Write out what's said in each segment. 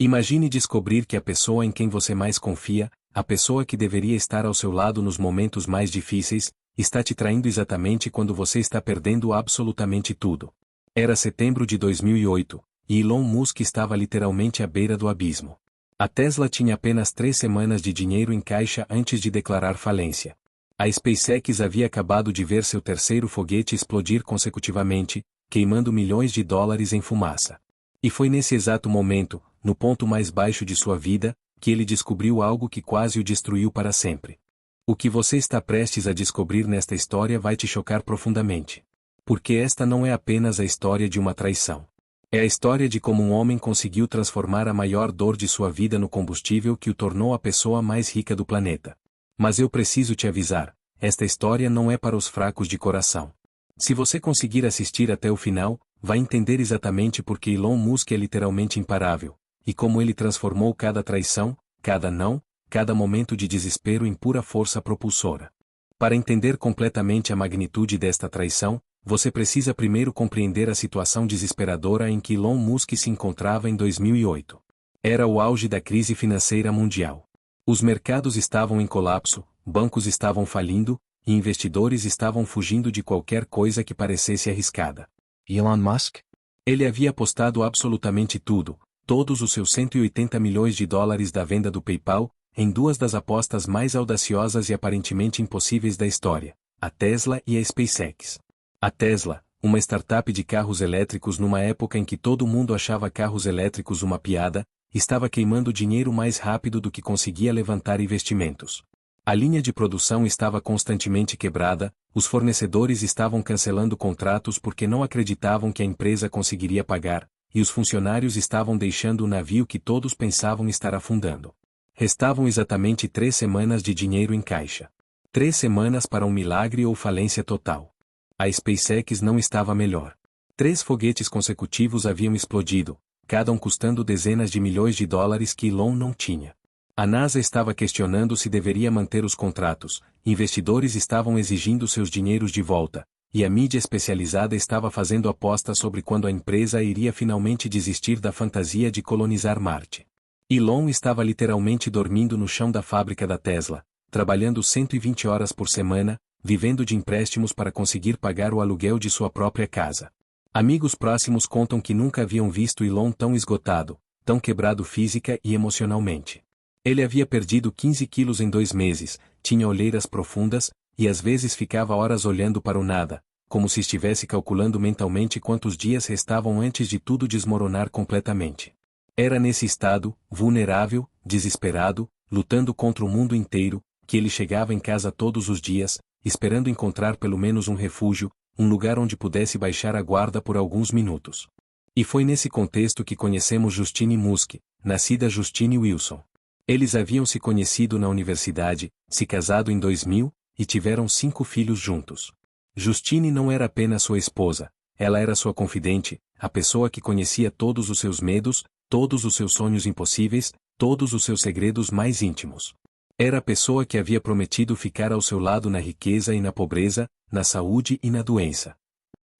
Imagine descobrir que a pessoa em quem você mais confia, a pessoa que deveria estar ao seu lado nos momentos mais difíceis, está te traindo exatamente quando você está perdendo absolutamente tudo. Era setembro de 2008, e Elon Musk estava literalmente à beira do abismo. A Tesla tinha apenas 3 semanas de dinheiro em caixa antes de declarar falência. A SpaceX havia acabado de ver seu terceiro foguete explodir consecutivamente, queimando milhões de dólares em fumaça. E foi nesse exato momento, no ponto mais baixo de sua vida, que ele descobriu algo que quase o destruiu para sempre. O que você está prestes a descobrir nesta história vai te chocar profundamente. Porque esta não é apenas a história de uma traição. É a história de como um homem conseguiu transformar a maior dor de sua vida no combustível que o tornou a pessoa mais rica do planeta. Mas eu preciso te avisar, esta história não é para os fracos de coração. Se você conseguir assistir até o final, vai entender exatamente por que Elon Musk é literalmente imparável, e como ele transformou cada traição, cada não, cada momento de desespero em pura força propulsora. Para entender completamente a magnitude desta traição, você precisa primeiro compreender a situação desesperadora em que Elon Musk se encontrava em 2008. Era o auge da crise financeira mundial. Os mercados estavam em colapso, bancos estavam falindo, e investidores estavam fugindo de qualquer coisa que parecesse arriscada. Elon Musk? Ele havia apostado absolutamente tudo, todos os seus 180 milhões de dólares da venda do PayPal, em duas das apostas mais audaciosas e aparentemente impossíveis da história, a Tesla e a SpaceX. A Tesla, uma startup de carros elétricos numa época em que todo mundo achava carros elétricos uma piada, estava queimando dinheiro mais rápido do que conseguia levantar investimentos. A linha de produção estava constantemente quebrada, os fornecedores estavam cancelando contratos porque não acreditavam que a empresa conseguiria pagar, e os funcionários estavam deixando o navio que todos pensavam estar afundando. Restavam exatamente 3 semanas de dinheiro em caixa. 3 semanas para um milagre ou falência total. A SpaceX não estava melhor. 3 foguetes consecutivos haviam explodido, cada um custando dezenas de milhões de dólares que Elon não tinha. A NASA estava questionando se deveria manter os contratos, investidores estavam exigindo seus dinheiros de volta, e a mídia especializada estava fazendo apostas sobre quando a empresa iria finalmente desistir da fantasia de colonizar Marte. Elon estava literalmente dormindo no chão da fábrica da Tesla, trabalhando 120 horas por semana, vivendo de empréstimos para conseguir pagar o aluguel de sua própria casa. Amigos próximos contam que nunca haviam visto Elon tão esgotado, tão quebrado física e emocionalmente. Ele havia perdido 15 quilos em 2 meses, tinha olheiras profundas, e às vezes ficava horas olhando para o nada, como se estivesse calculando mentalmente quantos dias restavam antes de tudo desmoronar completamente. Era nesse estado, vulnerável, desesperado, lutando contra o mundo inteiro, que ele chegava em casa todos os dias, esperando encontrar pelo menos um refúgio, um lugar onde pudesse baixar a guarda por alguns minutos. E foi nesse contexto que conhecemos Justine Musk, nascida Justine Wilson. Eles haviam se conhecido na universidade, se casado em 2000, e tiveram 5 filhos juntos. Justine não era apenas sua esposa, ela era sua confidente, a pessoa que conhecia todos os seus medos, todos os seus sonhos impossíveis, todos os seus segredos mais íntimos. Era a pessoa que havia prometido ficar ao seu lado na riqueza e na pobreza, na saúde e na doença.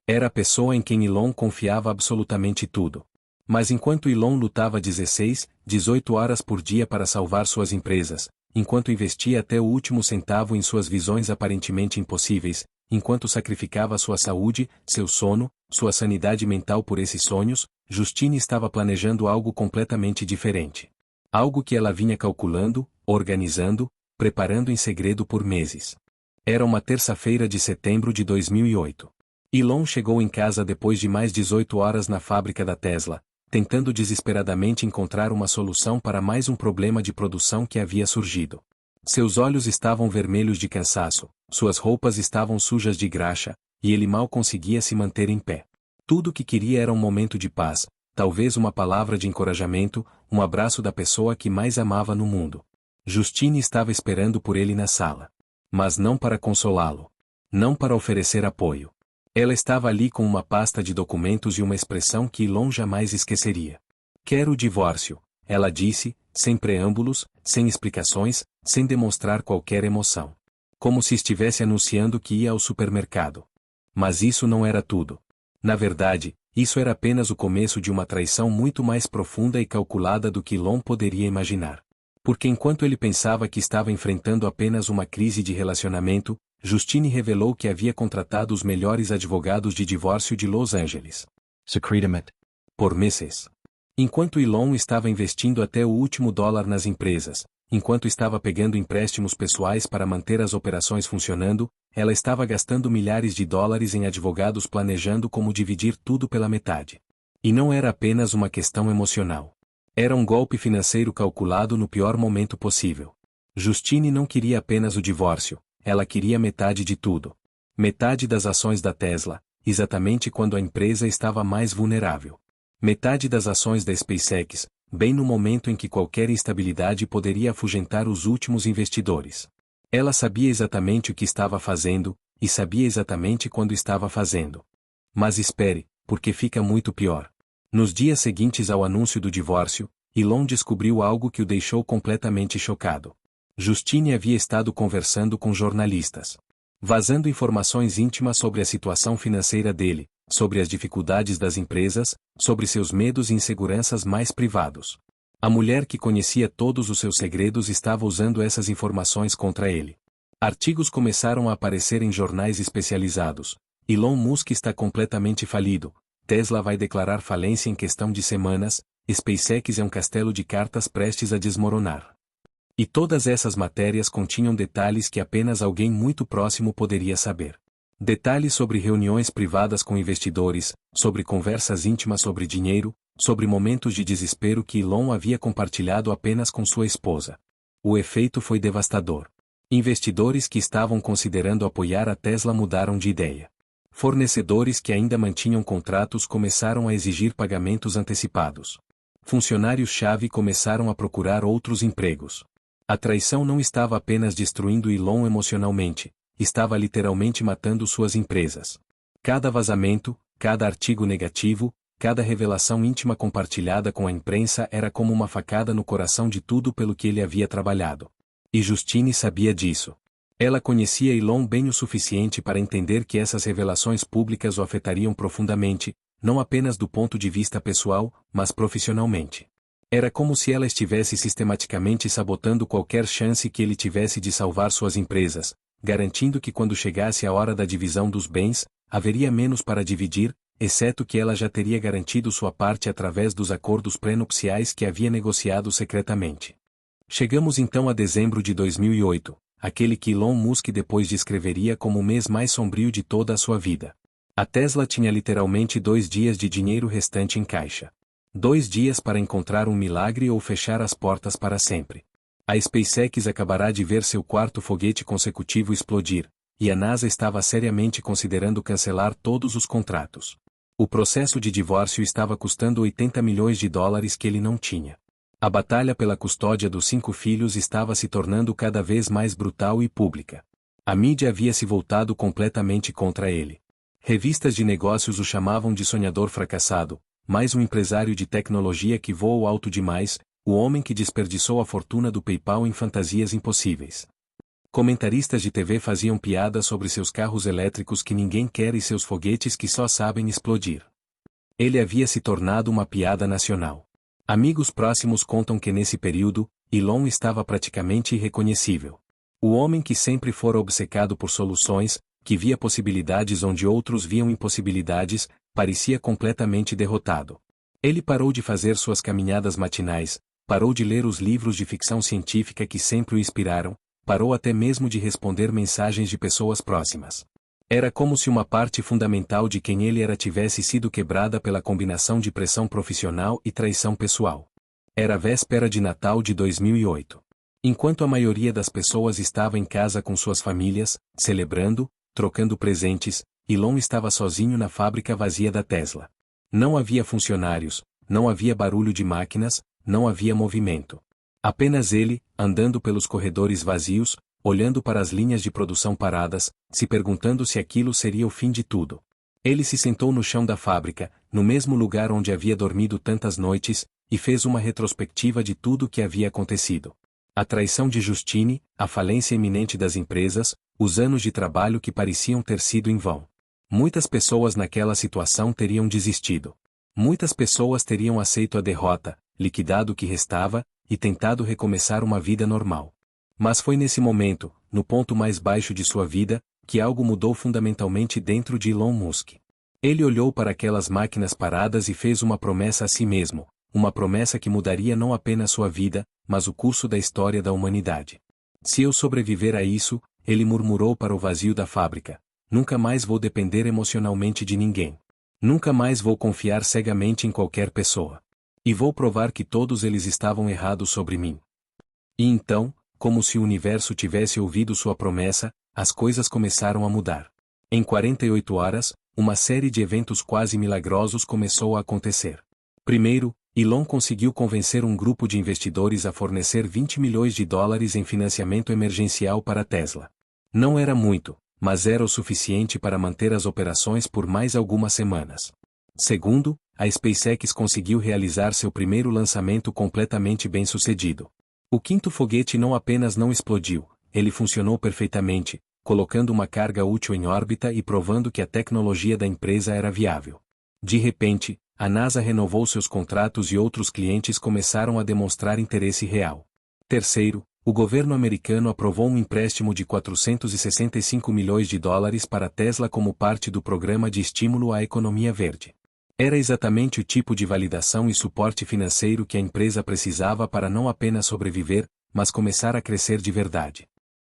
Era a pessoa em quem Elon confiava absolutamente tudo. Mas enquanto Elon lutava 16, 18 horas por dia para salvar suas empresas, enquanto investia até o último centavo em suas visões aparentemente impossíveis, enquanto sacrificava sua saúde, seu sono, sua sanidade mental por esses sonhos, Justine estava planejando algo completamente diferente. Algo que ela vinha calculando, organizando, preparando em segredo por meses. Era uma terça-feira de setembro de 2008. Elon chegou em casa depois de mais 18 horas na fábrica da Tesla, tentando desesperadamente encontrar uma solução para mais um problema de produção que havia surgido. Seus olhos estavam vermelhos de cansaço, suas roupas estavam sujas de graxa, e ele mal conseguia se manter em pé. Tudo o que queria era um momento de paz, talvez uma palavra de encorajamento, um abraço da pessoa que mais amava no mundo. Justine estava esperando por ele na sala. Mas não para consolá-lo. Não para oferecer apoio. Ela estava ali com uma pasta de documentos e uma expressão que Elon jamais esqueceria. Quero o divórcio, ela disse, sem preâmbulos, sem explicações, sem demonstrar qualquer emoção. Como se estivesse anunciando que ia ao supermercado. Mas isso não era tudo. Na verdade, Isso era apenas o começo de uma traição muito mais profunda e calculada do que Elon poderia imaginar. Porque enquanto ele pensava que estava enfrentando apenas uma crise de relacionamento, Justine revelou que havia contratado os melhores advogados de divórcio de Los Angeles. Secretamente. Por meses. Enquanto Elon estava investindo até o último dólar nas empresas, enquanto estava pegando empréstimos pessoais para manter as operações funcionando, ela estava gastando milhares de dólares em advogados planejando como dividir tudo pela metade. E não era apenas uma questão emocional. Era um golpe financeiro calculado no pior momento possível. Justine não queria apenas o divórcio, ela queria metade de tudo. Metade das ações da Tesla, exatamente quando a empresa estava mais vulnerável. Metade das ações da SpaceX, bem no momento em que qualquer instabilidade poderia afugentar os últimos investidores. Ela sabia exatamente o que estava fazendo, e sabia exatamente quando estava fazendo. Mas espere, porque fica muito pior. Nos dias seguintes ao anúncio do divórcio, Elon descobriu algo que o deixou completamente chocado. Justine havia estado conversando com jornalistas, vazando informações íntimas sobre a situação financeira dele, sobre as dificuldades das empresas, sobre seus medos e inseguranças mais privados. A mulher que conhecia todos os seus segredos estava usando essas informações contra ele. Artigos começaram a aparecer em jornais especializados. Elon Musk está completamente falido. Tesla vai declarar falência em questão de semanas. SpaceX é um castelo de cartas prestes a desmoronar. E todas essas matérias continham detalhes que apenas alguém muito próximo poderia saber. Detalhes sobre reuniões privadas com investidores, sobre conversas íntimas sobre dinheiro, sobre momentos de desespero que Elon havia compartilhado apenas com sua esposa. O efeito foi devastador. Investidores que estavam considerando apoiar a Tesla mudaram de ideia. Fornecedores que ainda mantinham contratos começaram a exigir pagamentos antecipados. Funcionários-chave começaram a procurar outros empregos. A traição não estava apenas destruindo Elon emocionalmente, estava literalmente matando suas empresas. Cada vazamento, cada artigo negativo, cada revelação íntima compartilhada com a imprensa era como uma facada no coração de tudo pelo que ele havia trabalhado. E Justine sabia disso. Ela conhecia Elon bem o suficiente para entender que essas revelações públicas o afetariam profundamente, não apenas do ponto de vista pessoal, mas profissionalmente. Era como se ela estivesse sistematicamente sabotando qualquer chance que ele tivesse de salvar suas empresas, garantindo que quando chegasse a hora da divisão dos bens, haveria menos para dividir, exceto que ela já teria garantido sua parte através dos acordos pré-nupciais que havia negociado secretamente. Chegamos então a dezembro de 2008, aquele que Elon Musk depois descreveria como o mês mais sombrio de toda a sua vida. A Tesla tinha literalmente 2 dias de dinheiro restante em caixa. 2 dias para encontrar um milagre ou fechar as portas para sempre. A SpaceX acabará de ver seu 4º foguete consecutivo explodir, e a NASA estava seriamente considerando cancelar todos os contratos. O processo de divórcio estava custando 80 milhões de dólares que ele não tinha. A batalha pela custódia dos 5 filhos estava se tornando cada vez mais brutal e pública. A mídia havia se voltado completamente contra ele. Revistas de negócios o chamavam de sonhador fracassado, mais um empresário de tecnologia que voou alto demais, o homem que desperdiçou a fortuna do PayPal em fantasias impossíveis. Comentaristas de TV faziam piadas sobre seus carros elétricos que ninguém quer e seus foguetes que só sabem explodir. Ele havia se tornado uma piada nacional. Amigos próximos contam que nesse período, Elon estava praticamente irreconhecível. O homem que sempre fora obcecado por soluções, que via possibilidades onde outros viam impossibilidades, parecia completamente derrotado. Ele parou de fazer suas caminhadas matinais, parou de ler os livros de ficção científica que sempre o inspiraram, parou até mesmo de responder mensagens de pessoas próximas. Era como se uma parte fundamental de quem ele era tivesse sido quebrada pela combinação de pressão profissional e traição pessoal. Era a véspera de Natal de 2008. Enquanto a maioria das pessoas estava em casa com suas famílias, celebrando, trocando presentes, Elon estava sozinho na fábrica vazia da Tesla. Não havia funcionários, não havia barulho de máquinas, não havia movimento. Apenas ele, andando pelos corredores vazios, olhando para as linhas de produção paradas, se perguntando se aquilo seria o fim de tudo. Ele se sentou no chão da fábrica, no mesmo lugar onde havia dormido tantas noites, e fez uma retrospectiva de tudo o que havia acontecido. A traição de Justine, a falência iminente das empresas, os anos de trabalho que pareciam ter sido em vão. Muitas pessoas naquela situação teriam desistido. Muitas pessoas teriam aceito a derrota, liquidado o que restava, e tentado recomeçar uma vida normal. Mas foi nesse momento, no ponto mais baixo de sua vida, que algo mudou fundamentalmente dentro de Elon Musk. Ele olhou para aquelas máquinas paradas e fez uma promessa a si mesmo, uma promessa que mudaria não apenas sua vida, mas o curso da história da humanidade. Se eu sobreviver a isso, ele murmurou para o vazio da fábrica, nunca mais vou depender emocionalmente de ninguém. Nunca mais vou confiar cegamente em qualquer pessoa. E vou provar que todos eles estavam errados sobre mim. E então, como se o universo tivesse ouvido sua promessa, as coisas começaram a mudar. Em 48 horas, uma série de eventos quase milagrosos começou a acontecer. Primeiro, Elon conseguiu convencer um grupo de investidores a fornecer 20 milhões de dólares em financiamento emergencial para a Tesla. Não era muito, mas era o suficiente para manter as operações por mais algumas semanas. Segundo, a SpaceX conseguiu realizar seu primeiro lançamento completamente bem-sucedido. O quinto foguete não apenas não explodiu, ele funcionou perfeitamente, colocando uma carga útil em órbita e provando que a tecnologia da empresa era viável. De repente, a NASA renovou seus contratos e outros clientes começaram a demonstrar interesse real. Terceiro, o governo americano aprovou um empréstimo de 465 milhões de dólares para a Tesla como parte do programa de estímulo à economia verde. Era exatamente o tipo de validação e suporte financeiro que a empresa precisava para não apenas sobreviver, mas começar a crescer de verdade.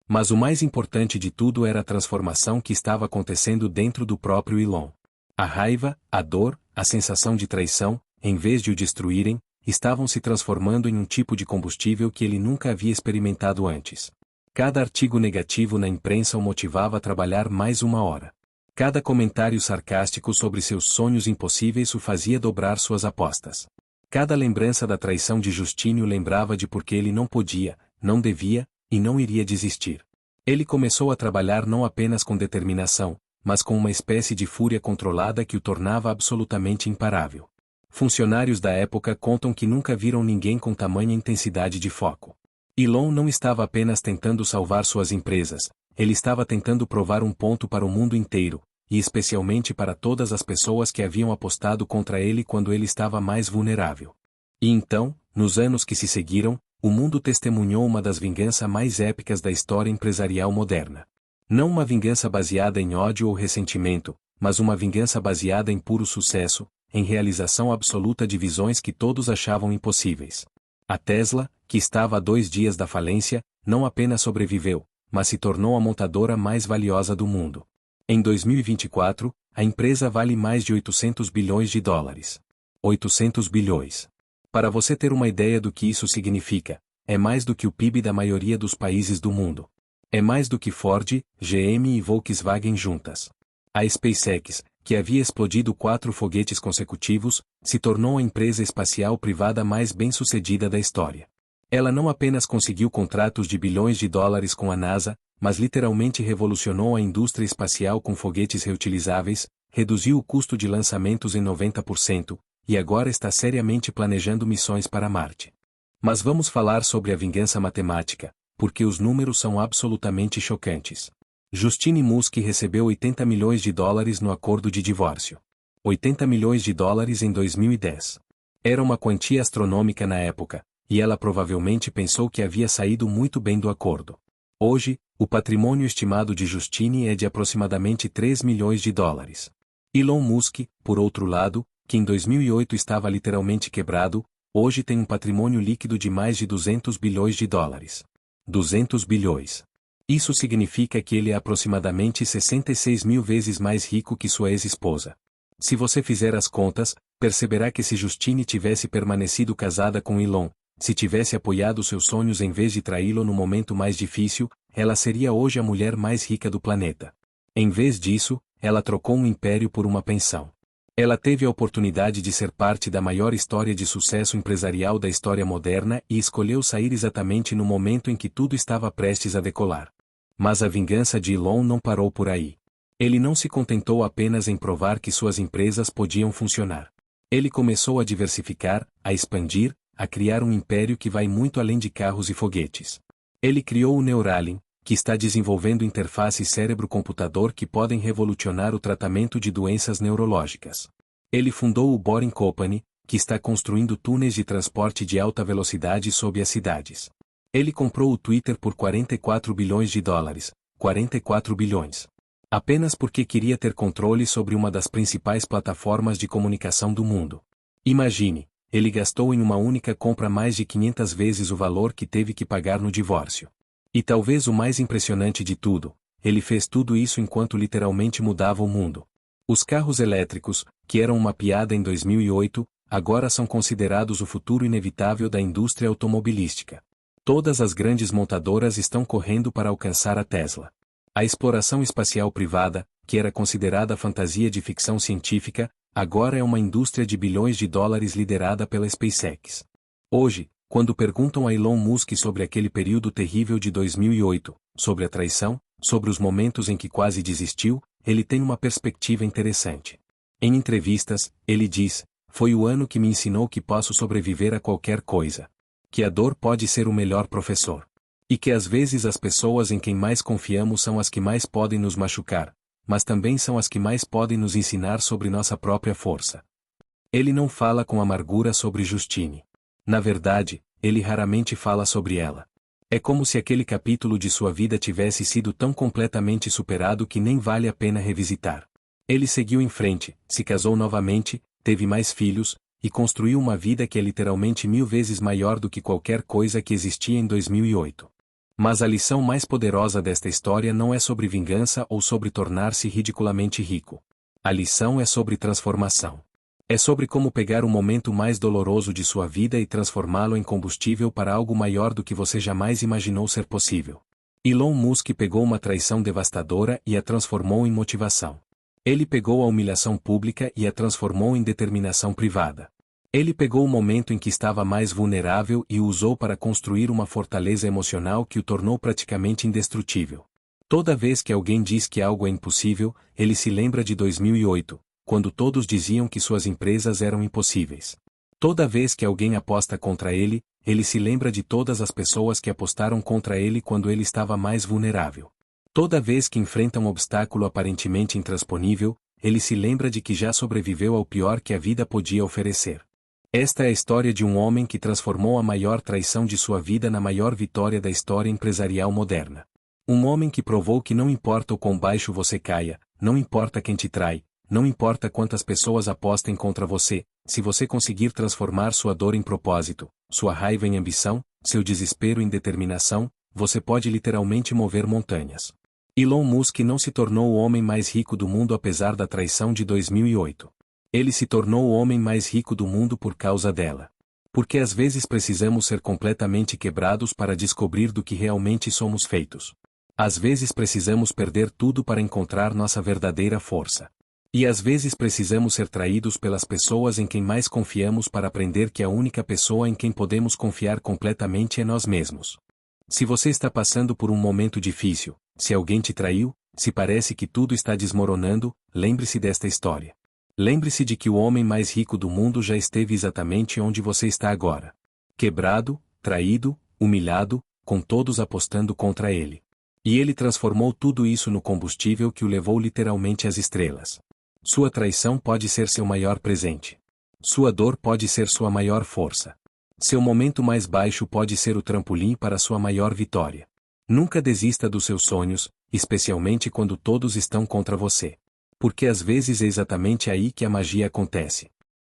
Mas o mais importante de tudo era a transformação que estava acontecendo dentro do próprio Elon. A raiva, a dor, a sensação de traição, em vez de o destruírem, estavam se transformando em um tipo de combustível que ele nunca havia experimentado antes. Cada artigo negativo na imprensa o motivava a trabalhar mais uma hora. Cada comentário sarcástico sobre seus sonhos impossíveis o fazia dobrar suas apostas. Cada lembrança da traição de Justine o lembrava de por que ele não podia, não devia, e não iria desistir. Ele começou a trabalhar não apenas com determinação, mas com uma espécie de fúria controlada que o tornava absolutamente imparável. Funcionários da época contam que nunca viram ninguém com tamanha intensidade de foco. Elon não estava apenas tentando salvar suas empresas, ele estava tentando provar um ponto para o mundo inteiro, e especialmente para todas as pessoas que haviam apostado contra ele quando ele estava mais vulnerável. E então, nos anos que se seguiram, o mundo testemunhou uma das vinganças mais épicas da história empresarial moderna. Não uma vingança baseada em ódio ou ressentimento, mas uma vingança baseada em puro sucesso, em realização absoluta de visões que todos achavam impossíveis. A Tesla, que estava a 2 dias da falência, não apenas sobreviveu, mas se tornou a montadora mais valiosa do mundo. Em 2024, a empresa vale mais de 800 bilhões de dólares. 800 bilhões. Para você ter uma ideia do que isso significa, é mais do que o PIB da maioria dos países do mundo. É mais do que Ford, GM e Volkswagen juntas. A SpaceX, que havia explodido 4 foguetes consecutivos, se tornou a empresa espacial privada mais bem-sucedida da história. Ela não apenas conseguiu contratos de bilhões de dólares com a NASA, mas literalmente revolucionou a indústria espacial com foguetes reutilizáveis, reduziu o custo de lançamentos em 90%, e agora está seriamente planejando missões para Marte. Mas vamos falar sobre a vingança matemática, porque os números são absolutamente chocantes. Justine Musk recebeu 80 milhões de dólares no acordo de divórcio. 80 milhões de dólares em 2010. Era uma quantia astronômica na época, e ela provavelmente pensou que havia saído muito bem do acordo. Hoje, o patrimônio estimado de Justine é de aproximadamente 3 milhões de dólares. Elon Musk, por outro lado, que em 2008 estava literalmente quebrado, hoje tem um patrimônio líquido de mais de 200 bilhões de dólares. 200 bilhões. Isso significa que ele é aproximadamente 66 mil vezes mais rico que sua ex-esposa. Se você fizer as contas, perceberá que se Justine tivesse permanecido casada com Elon, se tivesse apoiado seus sonhos em vez de traí-lo no momento mais difícil, ela seria hoje a mulher mais rica do planeta. Em vez disso, ela trocou um império por uma pensão. Ela teve a oportunidade de ser parte da maior história de sucesso empresarial da história moderna e escolheu sair exatamente no momento em que tudo estava prestes a decolar. Mas a vingança de Elon não parou por aí. Ele não se contentou apenas em provar que suas empresas podiam funcionar. Ele começou a diversificar, a expandir, a criar um império que vai muito além de carros e foguetes. Ele criou o Neuralink, que está desenvolvendo interfaces cérebro-computador que podem revolucionar o tratamento de doenças neurológicas. Ele fundou o Boring Company, que está construindo túneis de transporte de alta velocidade sob as cidades. Ele comprou o Twitter por 44 bilhões de dólares, 44 bilhões. Apenas porque queria ter controle sobre uma das principais plataformas de comunicação do mundo. Imagine, ele gastou em uma única compra mais de 500 vezes o valor que teve que pagar no divórcio. E talvez o mais impressionante de tudo, ele fez tudo isso enquanto literalmente mudava o mundo. Os carros elétricos, que eram uma piada em 2008, agora são considerados o futuro inevitável da indústria automobilística. Todas as grandes montadoras estão correndo para alcançar a Tesla. A exploração espacial privada, que era considerada fantasia de ficção científica, agora é uma indústria de bilhões de dólares liderada pela SpaceX. Hoje, quando perguntam a Elon Musk sobre aquele período terrível de 2008, sobre a traição, sobre os momentos em que quase desistiu, ele tem uma perspectiva interessante. Em entrevistas, ele diz: "Foi o ano que me ensinou que posso sobreviver a qualquer coisa. Que a dor pode ser o melhor professor. E que às vezes as pessoas em quem mais confiamos são as que mais podem nos machucar, mas também são as que mais podem nos ensinar sobre nossa própria força." Ele não fala com amargura sobre Justine. Na verdade, ele raramente fala sobre ela. É como se aquele capítulo de sua vida tivesse sido tão completamente superado que nem vale a pena revisitar. Ele seguiu em frente, se casou novamente, teve mais filhos, e construiu uma vida que é literalmente 1000 vezes maior do que qualquer coisa que existia em 2008. Mas a lição mais poderosa desta história não é sobre vingança ou sobre tornar-se ridiculamente rico. A lição é sobre transformação. É sobre como pegar o momento mais doloroso de sua vida e transformá-lo em combustível para algo maior do que você jamais imaginou ser possível. Elon Musk pegou uma traição devastadora e a transformou em motivação. Ele pegou a humilhação pública e a transformou em determinação privada. Ele pegou o momento em que estava mais vulnerável e o usou para construir uma fortaleza emocional que o tornou praticamente indestrutível. Toda vez que alguém diz que algo é impossível, ele se lembra de 2008, quando todos diziam que suas empresas eram impossíveis. Toda vez que alguém aposta contra ele, ele se lembra de todas as pessoas que apostaram contra ele quando ele estava mais vulnerável. Toda vez que enfrenta um obstáculo aparentemente intransponível, ele se lembra de que já sobreviveu ao pior que a vida podia oferecer. Esta é a história de um homem que transformou a maior traição de sua vida na maior vitória da história empresarial moderna. Um homem que provou que não importa o quão baixo você caia, não importa quem te trai, não importa quantas pessoas apostem contra você, se você conseguir transformar sua dor em propósito, sua raiva em ambição, seu desespero em determinação, você pode literalmente mover montanhas. Elon Musk não se tornou o homem mais rico do mundo apesar da traição de 2008. Ele se tornou o homem mais rico do mundo por causa dela. Porque às vezes precisamos ser completamente quebrados para descobrir do que realmente somos feitos. Às vezes precisamos perder tudo para encontrar nossa verdadeira força. E às vezes precisamos ser traídos pelas pessoas em quem mais confiamos para aprender que a única pessoa em quem podemos confiar completamente é nós mesmos. Se você está passando por um momento difícil, se alguém te traiu, se parece que tudo está desmoronando, lembre-se desta história. Lembre-se de que o homem mais rico do mundo já esteve exatamente onde você está agora. Quebrado, traído, humilhado, com todos apostando contra ele. E ele transformou tudo isso no combustível que o levou literalmente às estrelas. Sua traição pode ser seu maior presente. Sua dor pode ser sua maior força. Seu momento mais baixo pode ser o trampolim para sua maior vitória. Nunca desista dos seus sonhos, especialmente quando todos estão contra você. Porque às vezes é exatamente aí que a magia acontece.